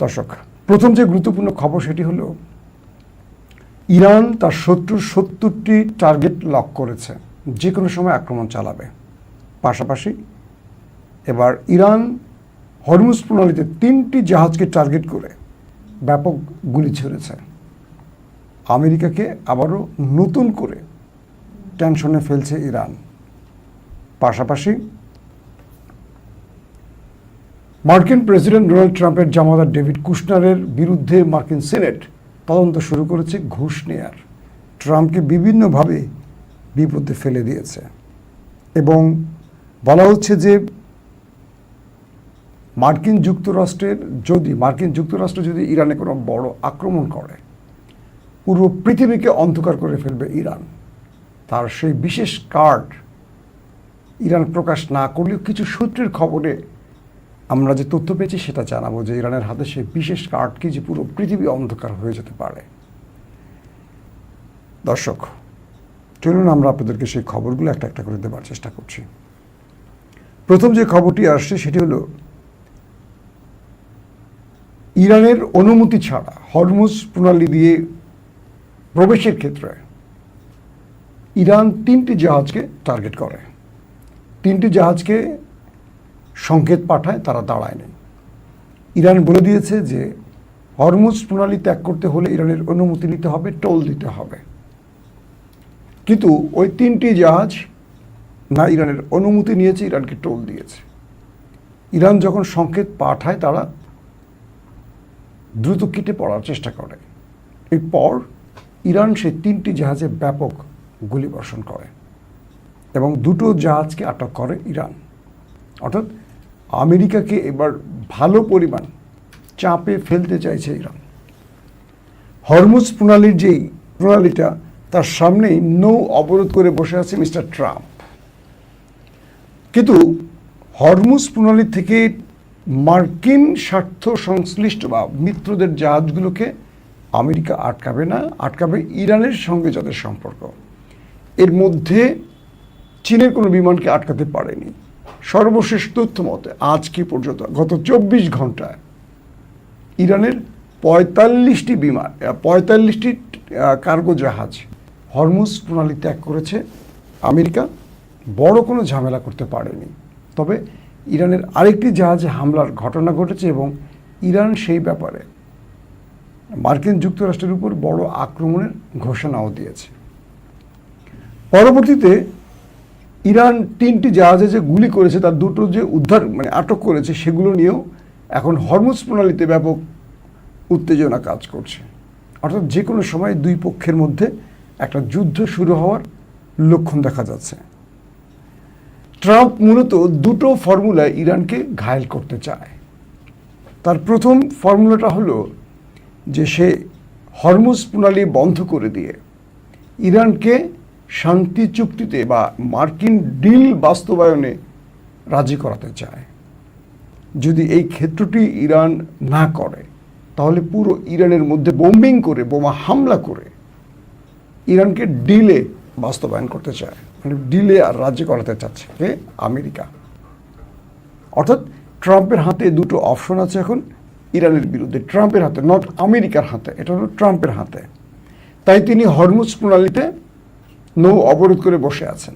দর্শক, প্রথম যে গুরুত্বপূর্ণ খবর সেটি হলো ইরান তার শত্রুর ৭০টি টার্গেট লক করেছে, যে কোনো সময় আক্রমণ চালাবে। পাশাপাশি এবার ইরান হরমুজ প্রণালীতে ৩টি জাহাজকে টার্গেট করে ব্যাপক গুলি ছুড়েছে। আমেরিকাকে আবারও নতুন করে টেনশনে ফেলছে ইরান। পাশাপাশি মার্কিন প্রেসিডেন্ট ডোনাল্ড ট্রাম্পের জামাতা ডেভিড কুশনারের বিরুদ্ধে মার্কিন সিনেট তদন্ত শুরু করেছে ঘুষ নেয়ার। ট্রাম্পকে বিভিন্নভাবে বিপদে ফেলে দিয়েছে এবং বলা হচ্ছে যে মার্কিন যুক্তরাষ্ট্র যদি ইরানে কোনো বড় আক্রমণ করে, পুরো পৃথিবীকে অন্ধকার করে ফেলবে ইরান। তার সেই বিশেষ কার্ড ইরান প্রকাশ না করলেও কিছু সূত্রের খবরে আমরা যে তথ্য পেয়েছি সেটা জানাবো যে ইরানের হাতে সেই বিশেষ কার্ড কি, যে পুরো পৃথিবী অন্ধকার হয়ে যেতে পারে। দর্শক, চলুন আমরা আপনাদেরকে সেই খবরগুলো একটা একটা করে দেওয়ার চেষ্টা করছি। প্রথম যে খবরটি আসছে সেটি হলো ইরানের অনুমতি ছাড়া হরমুজ প্রণালী দিয়ে প্রবেশের ক্ষেত্রে ইরান ৩টি জাহাজকে টার্গেট করে। 3টি জাহাজকে সংকেত পাঠায়, তারা দাঁড়ায়নি। ইরান বলে দিয়েছে যে হরমুজ প্রণালী ত্যাগ করতে হলে ইরানের অনুমতি নিতে হবে, টোল দিতে হবে। কিন্তু ওই 3টি জাহাজ না ইরানের অনুমতি নিয়েছে, ইরানকে টোল দিয়েছে। ইরান যখন সংকেত পাঠায় তারা দ্রুত কেটে পড়ার চেষ্টা করে। এরপর ইরান সেই 3টি জাহাজে ব্যাপক গুলিবর্ষণ করে এবং 2টো জাহাজকে আটক করে ইরান। অর্থাৎ আমেরিকাকে এবার ভালো পরিমাণ চাপে ফেলতে চাইছে ইরান। হরমুজ প্রণালীর যেই প্রণালীটা, তার সামনেই নৌ অবরোধ করে বসে আছে মিস্টার ট্রাম্প। কিন্তু হরমুজ প্রণালী থেকে মার্কিন স্বার্থ সংশ্লিষ্ট বা মিত্রদের জাহাজগুলোকে আমেরিকা আটকাবে না, আটকাবে ইরানের সঙ্গে যাদের সম্পর্ক। এর মধ্যে চীনের কোনো বিমানকে আটকাতে পারেনি। সর্বশেষ তথ্য মতে আজকে পর্যন্ত গত 24 ঘন্টায় ইরানের 45টি কার্গো জাহাজ হরমুজ প্রণালী ত্যাগ করেছে। আমেরিকা বড় কোনো ঝামেলা করতে পারেনি। তবে ইরানের আরেকটি জাহাজে হামলার ঘটনা ঘটেছে এবং ইরান সেই ব্যাপারে মার্কিন যুক্তরাষ্ট্রের উপর বড় আক্রমণের ঘোষণাও দিয়েছে। পরবর্তীতে ইরান 3টি জাহাজে যে গুলি করেছে তার 2টো যে আটক করেছে, সেগুলো নিয়েও এখন হরমুজ প্রণালীতে ব্যাপক উত্তেজনা কাজ করছে। অর্থাৎ যে কোনো সময় দুই পক্ষের মধ্যে একটা যুদ্ধ শুরু হওয়ার লক্ষণ দেখা যাচ্ছে। ট্রাম্প মূলত 2টো ফর্মুলায় ইরানকে ঘায়েল করতে চায়। তার প্রথম ফর্মুলাটা হলো যে সে হরমুজ প্রণালী বন্ধ করে দিয়ে ইরানকে শান্তি চুক্তিতে বা মার্কিন ডিল বাস্তবায়নে রাজি করাতে চায়। যদি এই ক্ষেত্রটি ইরান না করে তাহলে পুরো ইরানের মধ্যে বোম্বিং করে, বোমা হামলা করে ইরানকে ডিলে বাস্তবায়ন করতে চায়, মানে ডিলে আর রাজি করাতে চাচ্ছে কে? আমেরিকা। অর্থাৎ ট্রাম্পের হাতে 2টো অপশন আছে এখন ইরানের বিরুদ্ধে। ট্রাম্পের হাতে, নট আমেরিকার হাতে, এটা হলো ট্রাম্পের হাতে। তাই তিনি হরমুজ প্রণালীতে নৌ অবরোধ করে বসে আছেন।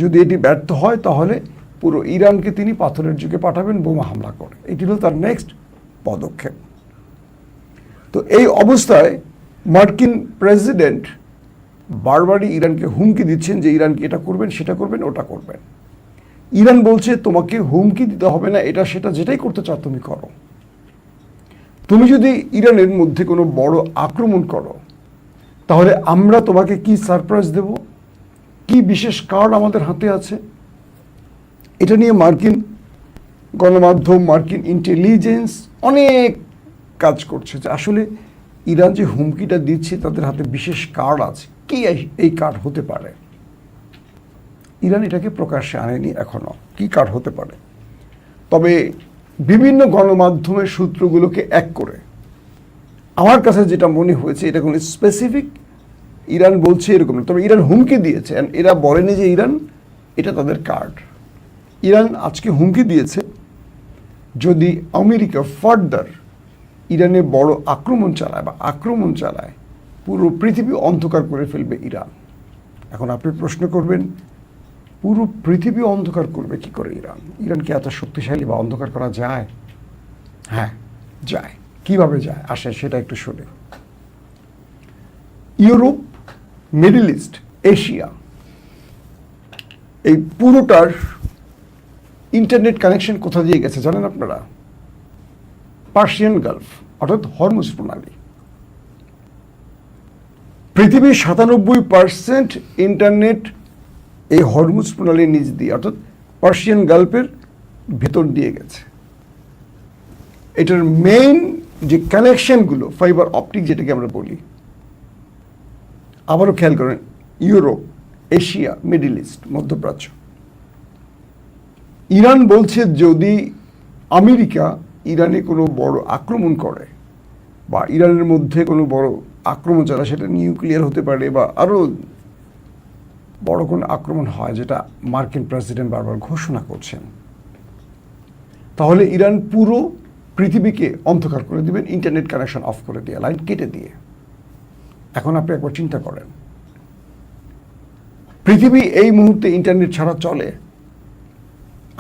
যদি এটি ব্যর্থ হয় তাহলে পুরো ইরানকে তিনি পাথরের যুগে পাঠাবেন বোমা হামলা করে। এটি হলো তার নেক্সট পদক্ষেপ। তো এই অবস্থায় মার্কিন প্রেসিডেন্ট বারবারই ইরানকে হুমকি দিচ্ছেন যে ইরানকে এটা করবেন, সেটা করবেন, ওটা করবেন। ইরান বলছে তোমাকে হুমকি দিতে হবে না, এটা সেটা যেটাই করতে চাও তুমি করো। তুমি যদি ইরানের মধ্যে কোনো বড় আক্রমণ করো তাহলে আমরা তোমাকে কি সারপ্রাইজ দেব, কি বিশেষ কার্ড আমাদের হাতে আছে। এটা নিয়ে মার্কিন গণমাধ্যম, মার্কিন ইন্টেলিজেন্স অনেক কাজ করছে যে আসলে ইরান যে হুমকিটা দিচ্ছে তাদের হাতে বিশেষ কার্ড আছে। কি এই কার্ড হতে পারে? ইরান এটাকে প্রকাশ্যে আনেনি এখনো, কি কার্ড হতে পারে। তবে বিভিন্ন গণমাধ্যমের সূত্রগুলোকে এক করে আমার কাছে যেটা মনে হয়েছে, এটা কোনো স্পেসিফিক ইরান বলছে এরকম না। তবে ইরান হুমকি দিয়েছে, এরা বলেনি যে ইরান এটা তাদের কার্ড। ইরান আজকে হুমকি দিয়েছে যদি আমেরিকা ফার্দার ইরানে বড় আক্রমণ চালায় পুরো পৃথিবী অন্ধকার করে ফেলবে ইরান। এখন আপনি প্রশ্ন করবেন, পুরো পৃথিবী অন্ধকার করবে কি করে ইরান? ইরান কি এত শক্তিশালী বা অন্ধকার করা যায়? হ্যাঁ, যায়। কিভাবে যায় আসে সেটা একটু শুনে। ইউরোপ, মিডল ইস্ট, এশিয়া, এই পুরোটার ইন্টারনেট কানেকশন কোথা দিয়ে গেছে জানেন আপনারা? পার্সিয়ান গালফ, অর্থাৎ হরমুজ প্রণালী। পৃথিবীর 97% ইন্টারনেট এই হরমুজ প্রণালীর নিচ দিয়ে, অর্থাৎ পার্সিয়ান গালফের ভেতর দিয়ে গেছে। এটার মেইন যে কানেকশনগুলো, ফাইবার অপটিক যেটাকে আমরা বলি, আবারও খেয়াল করেন, ইউরোপ, এশিয়া, মিডল ইস্ট, মধ্যপ্রাচ্য। ইরান বলছে যদি আমেরিকা ইরানে কোনো বড় আক্রমণ করে বা ইরানের মধ্যে কোনো বড় আক্রমণ চালায়, সেটা নিউক্লিয়ার হতে পারে বা আরও বড় কোনো আক্রমণ হয়, যেটা মার্কিন প্রেসিডেন্ট বারবার ঘোষণা করছেন, তাহলে ইরান পুরো পৃথিবীকে অন্ধকার করে দিবেন, ইন্টারনেট কানেকশন অফ করে দিয়ে, লাইন কেটে দিয়ে। এখন আপনি একবার চিন্তা করেন, পৃথিবী এই মুহূর্তে ইন্টারনেট ছাড়া চলে?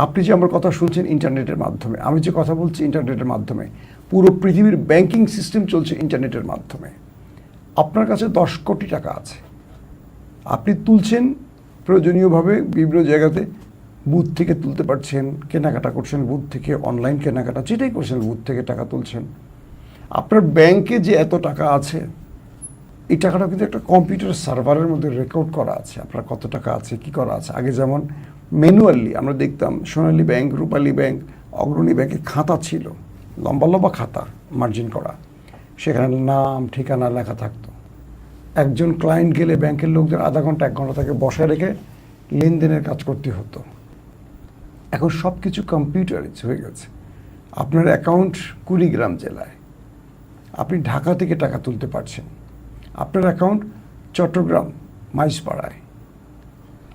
আপনি যে আমার কথা শুনছেন ইন্টারনেটের মাধ্যমে, আমি যে কথা বলছি ইন্টারনেটের মাধ্যমে, পুরো পৃথিবীর ব্যাংকিং সিস্টেম চলছে ইন্টারনেটের মাধ্যমে। আপনার কাছে 10 কোটি টাকা আছে, আপনি তুলছেন প্রয়োজনীয়ভাবে বিভিন্ন জায়গাতে, বুথ থেকে তুলতে পারছেন, কেনাকাটা করছেন বুথ থেকে, অনলাইন কেনাকাটা যেটাই করছেন বুথ থেকে টাকা তুলছেন। আপনার ব্যাংকে যে এত টাকা আছে, এই টাকাটা কিন্তু একটা কম্পিউটার সার্ভারের মধ্যে রেকর্ড করা আছে, আপনার কত টাকা আছে, কি করা আছে। আগে যেমন ম্যানুয়ালি আমরা দেখতাম, সোনালী ব্যাংক, রূপালী ব্যাংক, অগ্রণী ব্যাংকে খাতা ছিল, লম্বা লম্বা খাতা মার্জিন করা, সেখানে নাম ঠিকানা লেখা থাকতো। একজন ক্লায়েন্ট গেলে ব্যাংকের লোকদের আধা ঘন্টা 1 ঘন্টা তাকে বসায় রেখে লেনদেনের কাজ করতে হতো। এখন সব কিছু কম্পিউটারাইজ হয়ে গেছে। আপনার অ্যাকাউন্ট কুড়িগ্রাম জেলায়, আপনি ঢাকা থেকে টাকা তুলতে পারছেন। আপনার অ্যাকাউন্ট চট্টগ্রাম মাইজপাড়ায়,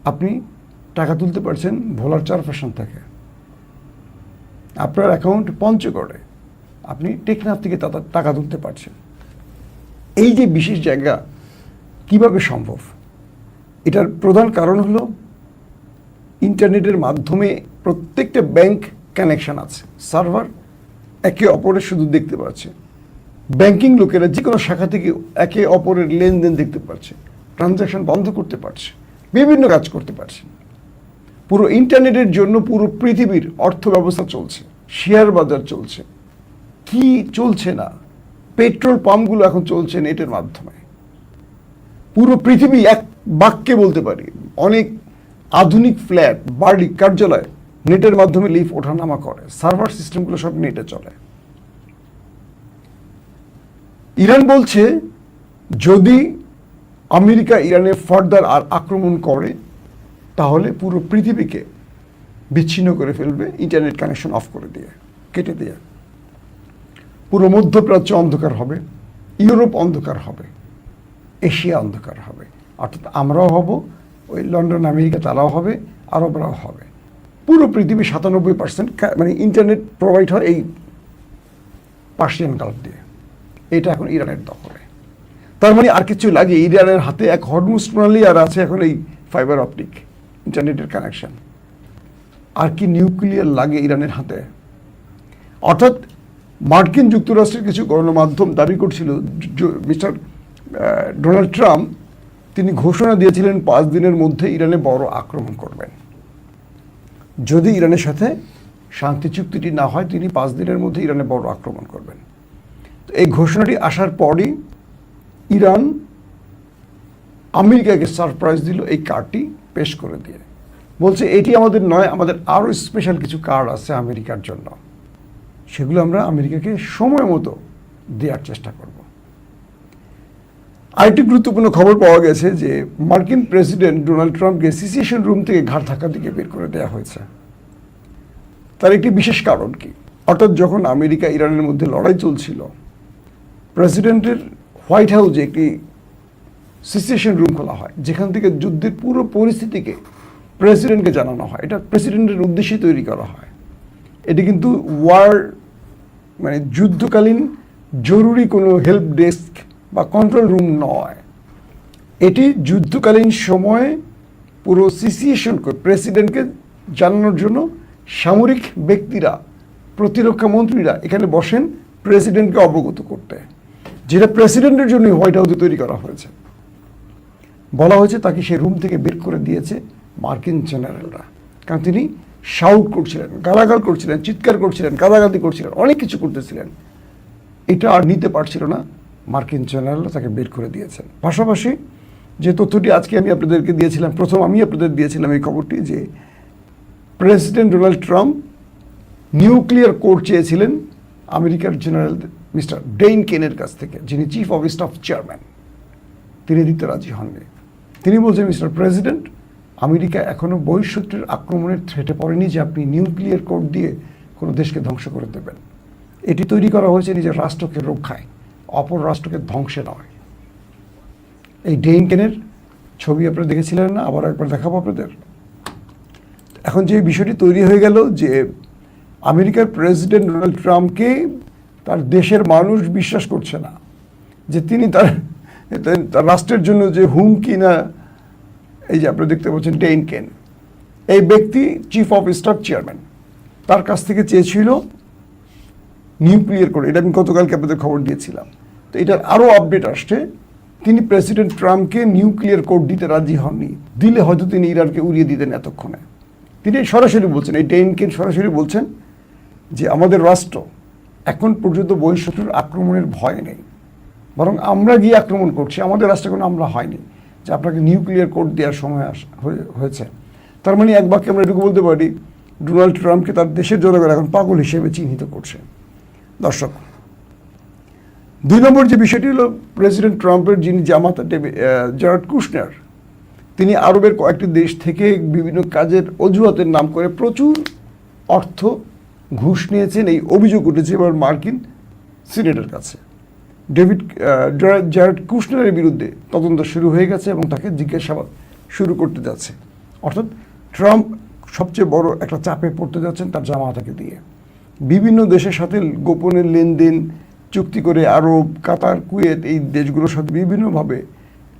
আপনি টাকা তুলতে পারছেন ভোলার চারপাশন থেকে। আপনার অ্যাকাউন্ট পঞ্চগড়ে, আপনি টেকনাফ থেকে টাকা তুলতে পারছেন। এই যে বিশেষ জায়গা কিভাবে সম্ভব? এটার প্রধান কারণ হলো ইন্টারনেটের মাধ্যমে প্রত্যেকটা ব্যাংক কানেকশন আছে, সার্ভার একে অপরের শুধু দেখতে পাচ্ছে। ব্যাংকিং লোকেরা যে কোনো শাখা থেকে একে অপরের লেনদেন দেখতে পাচ্ছে, ট্রানজ্যাকশন বন্ধ করতে পারছে, বিভিন্ন কাজ করতে পারছে। পুরো ইন্টারনেটের জন্য পুরো পৃথিবীর অর্থ ব্যবস্থা চলছে, শেয়ার বাজার চলছে। কি চলছে না? পেট্রোল পাম্পগুলো এখন চলছে নেটের মাধ্যমে। পুরো পৃথিবী এক বাক্যে বলতে পারি, অনেক আধুনিক ফ্ল্যাট, বাড়ি, কার্যালয় নেটের মাধ্যমে লিফট ওঠানামা করে, সার্ভার সিস্টেমগুলো সব নেটে চলে। ইরান বলছে যদি আমেরিকা ইরানে ফার্দার আর আক্রমণ করে, তাহলে পুরো পৃথিবীকে বিচ্ছিন্ন করে ফেলবে, ইন্টারনেট কানেকশন অফ করে দিয়ে, কেটে দিয়ে। পুরো মধ্যপ্রাচ্য অন্ধকার হবে, ইউরোপ অন্ধকার হবে, এশিয়া অন্ধকার হবে, অর্থাৎ আমরাও হব, ওই লন্ডন আমেরিকা তারাও হবে, আরবরাও হবে। পুরো পৃথিবী 97% মানে ইন্টারনেট প্রোভাইড হয় এই পার্সিয়ান গালফ দিয়ে। এটা এখন ইরানের দখলে। তার মানে আর কিছু লাগে, ইরানের হাতে এক হরমুজ প্রণালী, আর আছে এখন এই ফাইবার অপটিক ইন্টারনেটের কানেকশন। আর কি নিউক্লিয়ার লাগে ইরানের হাতে? অর্থাৎ মার্কিন যুক্তরাষ্ট্রের কিছু গণমাধ্যম দাবি করছিল, মিস্টার ডোনাল্ড ট্রাম্প তিনি ঘোষণা দিয়েছিলেন 5 দিনের মধ্যে ইরানে বড় আক্রমণ করবেন। যদি ইরানের সাথে শান্তি চুক্তিটি না হয়, তিনি 5 দিনের মধ্যে ইরানে বড় আক্রমণ করবেন। তো এই ঘোষণাটি আসার পরই ইরান আমেরিকাকে সারপ্রাইজ দিল এই কার্ডটি পেশ করে দিয়ে, বলছে এটি আমাদের নয়, আমাদের আরও স্পেশাল কিছু কার্ড আছে আমেরিকার জন্য, সেগুলো আমরা আমেরিকাকে সময় মতো দেওয়ার চেষ্টা করব। আরেকটি গুরুত্বপূর্ণ খবর পাওয়া গেছে যে মার্কিন প্রেসিডেন্ট ডোনাল্ড ট্রাম্পকে সিচুয়েশন রুম থেকে ঘাড় ধাক্কা দিকে বের করে দেওয়া হয়েছে। তার একটি বিশেষ কারণ কি? অর্থাৎ যখন আমেরিকা ইরানের মধ্যে লড়াই চলছিল, প্রেসিডেন্টের হোয়াইট হাউসে একটি সিচুয়েশন রুম খোলা হয়, যেখান থেকে যুদ্ধের পুরো পরিস্থিতিকে প্রেসিডেন্টকে জানানো হয়। এটা প্রেসিডেন্টের উদ্দেশ্যে তৈরি করা হয়। এটি কিন্তু ওয়ার মানে যুদ্ধকালীন জরুরি কোনো হেল্প ডেস্ক বা কন্ট্রোল রুম নয়। এটি যুদ্ধকালীন সময়ে পুরো সিচুয়েশন প্রেসিডেন্টকে জানানোর জন্য সামরিক ব্যক্তিরা, প্রতিরক্ষা মন্ত্রীরা এখানে বসেন প্রেসিডেন্টকে অবগত করতে, যেটা প্রেসিডেন্টের জন্য হোয়াইট হাউসে তৈরি করা হয়েছে। বলা হয়েছে তাকে সেই রুম থেকে বের করে দিয়েছে মার্কিন জেনারেলরা, কারণ তিনি শাউট করছিলেন, গালাগাল করছিলেন, চিৎকার করছিলেন, কাদাকাদি করছিলেন, অনেক কিছু করতেছিলেন। এটা আর নিতে পারছিল না, মার্কিন জেনারেলরা তাকে বের করে দিয়েছেন। পাশাপাশি যে তথ্যটি আজকে আমি আপনাদেরকে দিয়েছিলাম, প্রথম আমি আপনাদের দিয়েছিলাম এই খবরটি, যে president Donald Trump nuclear code চেয়েছিলেন আমেরিকার জেনারেল মিস্টার ডেইন কেনের কাছ থেকে, যিনি চিফ অফ স্টাফ চেয়ারম্যান। তিনি দিতে রাজি হননি। তিনি বলছেন, মিস্টার প্রেসিডেন্ট, আমেরিকা এখনো বহিঃশত্রুর আক্রমণের থ্রেটে পড়েনি যে আপনি নিউক্লিয়ার কোড দিয়ে কোনো দেশকে ধ্বংস করে দেবেন। এটি তৈরি করা হয়েছে নিজের রাষ্ট্রকে রক্ষায়, অপর রাষ্ট্রকে ধ্বংসে নয়। এই ডেইন কেনের ছবি আপনারা দেখেছিলেন না? আবার একবার দেখাবো আপনাদের। এখন যে বিষয়টি তৈরি হয়ে গেল যে আমেরিকার প্রেসিডেন্ট ডোনাল্ড ট্রাম্পকে তার দেশের মানুষ বিশ্বাস করছে না, যে তিনি তার রাষ্ট্রের জন্য যে হুমকি না, এই যে আপনারা দেখতে পাচ্ছেন ডেইন কেন, এই ব্যক্তি চিফ অফ স্টাফ চেয়ারম্যান, তার কাছ থেকে চেয়েছিল নিউক্লিয়ার কোড। এটা আমি গতকালকে আপনাদের খবর দিয়েছিলাম। তো এটার আরও আপডেট আসছে, তিনি প্রেসিডেন্ট ট্রাম্পকে নিউক্লিয়ার কোড দিতে রাজি হননি। দিলে হয়তো তিনি ইরানকে উড়িয়ে দিতেন এতক্ষণে। তিনি সরাসরি বলছেন, এই ডেইন কেন সরাসরি বলছেন যে আমাদের রাষ্ট্র এখন পর্যন্ত বহিঃশত্রুর আক্রমণের ভয় নেই, বরং আমরা গিয়ে আক্রমণ করছি, আমাদের রাষ্ট্রে কোনো আমরা হয়নি যে আপনাকে নিউক্লিয়ার কোড দেওয়ার সময় হয়েছে। তার মানে এক বাক্যে আমরা এটুকু বলতে পারি, ডোনাল্ড ট্রাম্পকে তার দেশের জনগণ এখন পাগল হিসেবে চিহ্নিত করছে। দর্শক, 2 নম্বর যে বিষয়টি হলো, প্রেসিডেন্ট ট্রাম্পের যিনি জামাতা জারেড কুশনার, তিনি আরবের কয়েকটি দেশ থেকে বিভিন্ন কাজের অজুহাতের নাম করে প্রচুর অর্থ ঘুষ নিয়েছেন, এই অভিযোগ উঠেছে এবার মার্কিন সিনেটের কাছে। জারেড কুশনারের বিরুদ্ধে তদন্ত শুরু হয়ে গেছে এবং তাকে জিজ্ঞাসাবাদ শুরু করতে যাচ্ছে। অর্থাৎ ট্রাম্প সবচেয়ে বড় একটা চাপে পড়তে যাচ্ছেন তার জামাতাকে দিয়ে। বিভিন্ন দেশের সাথে গোপনে লেনদেন চুক্তি করে আরব, কাতার, কুয়েত এই দেশগুলোর সাথে বিভিন্নভাবে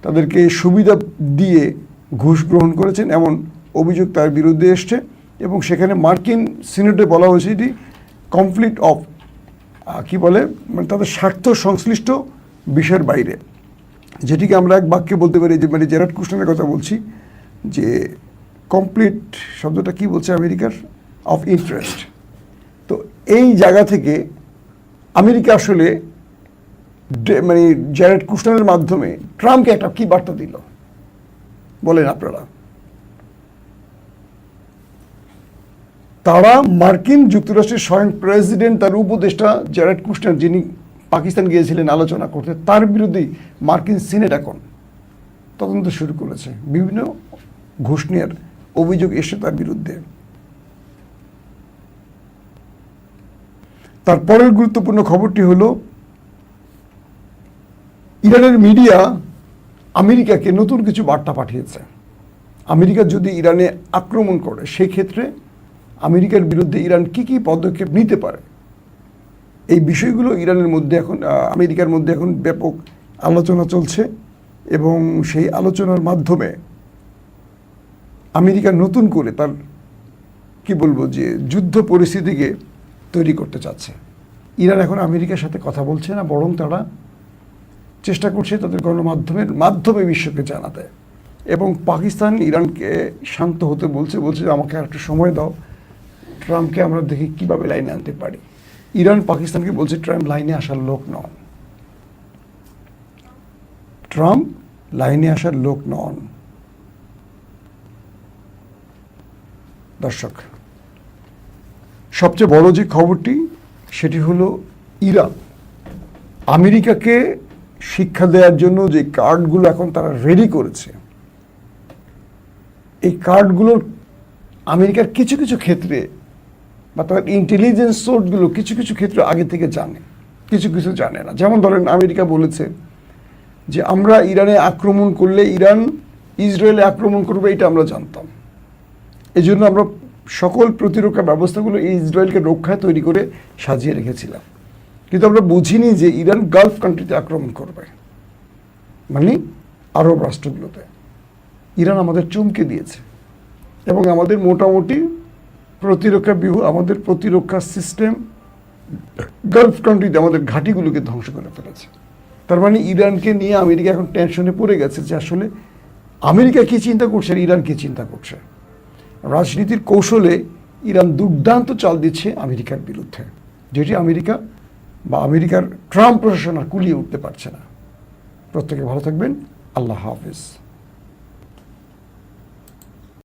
তাদেরকে সুবিধা দিয়ে ঘুষ গ্রহণ করেছেন, এমন অভিযোগ তার বিরুদ্ধে এসছে। এবং সেখানে মার্কিন সিনেটে বলা হয়েছে এটি কনফ্লিক্ট অফ কি বলে, মানে তাদের স্বার্থ সংশ্লিষ্ট বিষয়ের বাইরে, যেটিকে আমরা এক বাক্যে বলতে পারি যে, মানে জারেড কুশনারের কথা বলছি, যে কমপ্লিট শব্দটা কি বলছে আমেরিকার, অফ ইন্টারেস্ট। তো এই জায়গা থেকে আমেরিকা আসলে মানে জারেড কুশনারের মাধ্যমে ট্রাম্পকে একটা কি বার্তা দিল বলেন আপনারা? তারা মার্কিন যুক্তরাষ্ট্রের স্বয়ং প্রেসিডেন্ট, তার উপদেষ্টা জারেড কুশনার, যিনি পাকিস্তান গিয়েছিলেন আলোচনা করতে, তার বিরুদ্ধেই মার্কিন সিনেট এখন তদন্ত শুরু করেছে। বিভিন্ন ঘুষ নেওয়ার অভিযোগ এসে তার বিরুদ্ধে। তারপরের গুরুত্বপূর্ণ খবরটি হলো, ইরানের মিডিয়া আমেরিকাকে নতুন কিছু বার্তা পাঠিয়েছে। আমেরিকা যদি ইরানে আক্রমণ করে, সেই ক্ষেত্রে আমেরিকার বিরুদ্ধে ইরান কি কি পদক্ষেপ নিতে পারে, এই বিষয়গুলো ইরানের মধ্যে এখন, আমেরিকার মধ্যে এখন ব্যাপক আলোচনা চলছে। এবং সেই আলোচনার মাধ্যমে আমেরিকা নতুন করে তার কি বলবো, যে যুদ্ধ পরিস্থিতিকে তৈরি করতে চাচ্ছে। ইরান এখন আমেরিকার সাথে কথা বলছে না, বরং তারা চেষ্টা করছে তাদের গণমাধ্যমের মাধ্যমে বিশ্বকে জানাতে। এবং পাকিস্তান ইরানকে শান্ত হতে বলছে যে আমাকে আর একটু সময় দাও, ট্রাম্পকে আমরা দেখি কীভাবে লাইনে আনতে পারি। ইরান পাকিস্তানকে বলছে ট্রাম্প লাইনে আসার লোক নন, ট্রাম্প লাইনে আসার লোক নন। দর্শক, সবচেয়ে বড় যে খবরটি সেটি হলো, ইরান আমেরিকাকে শিক্ষা দেওয়ার জন্য যে কার্ডগুলো এখন তারা রেডি করেছে, এই কার্ডগুলোর আমেরিকার কিছু কিছু ক্ষেত্রে বা তার ইন্টেলিজেন্স সোর্সগুলো কিছু কিছু ক্ষেত্রে আগে থেকে জানে, কিছু কিছু জানে না। যেমন ধরেন, আমেরিকা বলেছে যে আমরা ইরানে আক্রমণ করলে ইরান ইসরায়েলে আক্রমণ করবে, এটা আমরা জানতাম। এই জন্য আমরা সকল প্রতিরক্ষা ব্যবস্থাগুলো ইসরায়েলকে রক্ষায় তৈরি করে সাজিয়ে রেখেছিলাম। কিন্তু আমরা বুঝিনি যে ইরান গালফ কান্ট্রিতে আক্রমণ করবে, মানে আরব রাষ্ট্রগুলোতে। ইরান আমাদের চমকে দিয়েছে এবং আমাদের মোটামুটি প্রতিরক্ষা ব্যূহ, আমাদের প্রতিরক্ষা সিস্টেম গালফ কান্ট্রিতে আমাদের ঘাঁটিগুলোকে ধ্বংস করে ফেলেছে। তার মানে ইরানকে নিয়ে আমেরিকা এখন টেনশনে পড়ে গেছে যে আসলে আমেরিকা কী চিন্তা করছে আর ইরান কী চিন্তা করছে। রাজনীতির কৌশলে ইরান দুর্দান্ত চাল দিচ্ছে আমেরিকার বিরুদ্ধে, যেটি আমেরিকা বা আমেরিকার ট্রাম্প প্রশাসন আর কুলিয়ে উঠতে পারছে না। প্রত্যেকে ভালো থাকবেন। আল্লাহ হাফেজ।